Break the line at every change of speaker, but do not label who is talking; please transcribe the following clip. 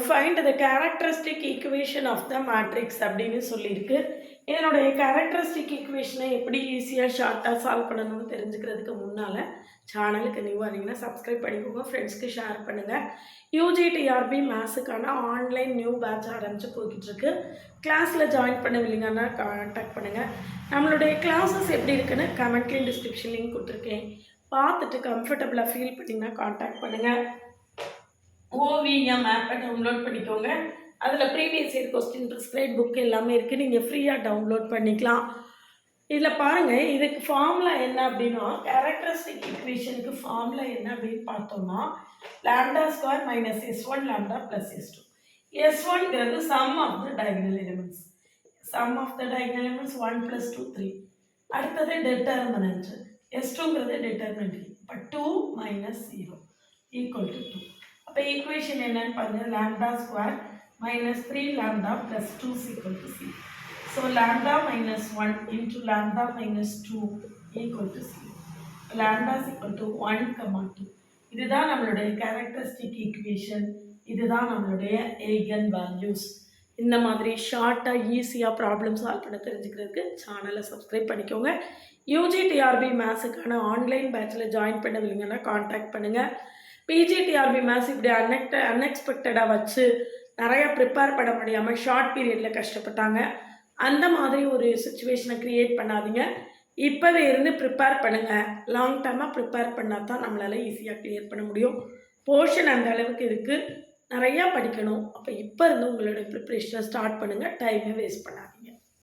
Find the characteristic equation of the matrix அப்படின்னு சொல்லியிருக்கு. இதனுடைய கேரக்டரிஸ்டிக் ஈக்குவேஷனை எப்படி ஈஸியாக ஷார்ட்டாக சால்வ் பண்ணணும்னு தெரிஞ்சுக்கிறதுக்கு முன்னால் சேனலுக்கு நியூவாக இருந்தீங்கன்னா சப்ஸ்கிரைப் பண்ணிக்கோங்க, ஃப்ரெண்ட்ஸ்க்கு ஷேர் பண்ணுங்கள். யூஜிடிஆர்பி மேத்ஸுக்கான ஆன்லைன் நியூ பேட்ச் ஆரம்பித்து போய்கிட்டுருக்கு. கிளாஸில் ஜாயின் பண்ணவில்லைங்கன்னா கான்டாக்ட் பண்ணுங்கள். நம்மளுடைய கிளாஸஸ் எப்படி இருக்குன்னு கமெண்ட்லேயும் டிஸ்கிரிப்ஷன் லிங்க் கொடுத்துருக்கேன். பார்த்துட்டு கம்ஃபர்டபுளாக ஃபீல் பண்ணிங்கன்னா கான்டாக்ட் பண்ணுங்கள். ஓவிஎம் ஆப்பை டவுன்லோட் பண்ணிக்கோங்க. அதில் previous year question prescribe book எல்லாமே இருக்குது, நீங்கள் ஃப்ரீயாக டவுன்லோட் பண்ணிக்கலாம். இதில் பாருங்கள், இதுக்கு ஃபார்முலா என்ன அப்படின்னா, கேரக்டரிஸ்டிக் ஈக்குவேஷனுக்கு ஃபார்முலா என்ன அப்படின்னு பார்த்தோம்னா, lambda square minus S1 lambda plus S2. S1ங்கிறது sum of the diagonal elements. Sum of the diagonal elements 1 + 2 3. அடுத்தது டெட்டர்மினன்ட். S2ங்கிறது டிட்டர்மினன்ட். இப்போ 2 - 0 = 2. அப்போ ஈக்குவேஷன் என்னன்னு பாருங்கள், lambda square minus 3 lambda plus 2 is equal to c. So lambda minus 1 into lambda minus 2 equal to c. Lambda is equal to 1, 2. இதுதான் நம்மளுடைய characteristic equation. இதுதான் நம்மளுடைய eigen values. இந்த மாதிரி ஷார்ட்டாக ஈஸியாக ப்ராப்ளம் சால்வ் பண்ண தெரிஞ்சுக்கிறதுக்கு சேனலை சப்ஸ்கிரைப் பண்ணிக்கோங்க. யூஜிடிஆர்பி மேத்ஸுக்கான ஆன்லைன் பேட்சில் ஜாயின் பண்ணவில்லைங்கன்னா கான்டாக்ட் பண்ணுங்கள். பிஜிடிஆர்பி மேத்ஸ் இப்படி அன்எக்ஸ்பெக்டடாக வச்சு நிறையா ப்ரிப்பேர் பண்ண முடியாமல் ஷார்ட் பீரியடில் கஷ்டப்பட்டாங்க. அந்த மாதிரி ஒரு சுச்சுவேஷனை க்ரியேட் பண்ணாதீங்க. இப்போவே இருந்து ப்ரிப்பேர் பண்ணுங்கள். லாங் டர்மாக ப்ரிப்பேர் பண்ணால் தான் நம்மளால் ஈஸியாக க்ளியர் பண்ண முடியும். போர்ஷன் அந்த அளவுக்கு இருக்குது, நிறையா படிக்கணும். அப்போ இப்போ இருந்து உங்களுடைய ப்ரிப்ரேஷனை ஸ்டார்ட் பண்ணுங்கள், டைமை வேஸ்ட் பண்ணாங்க.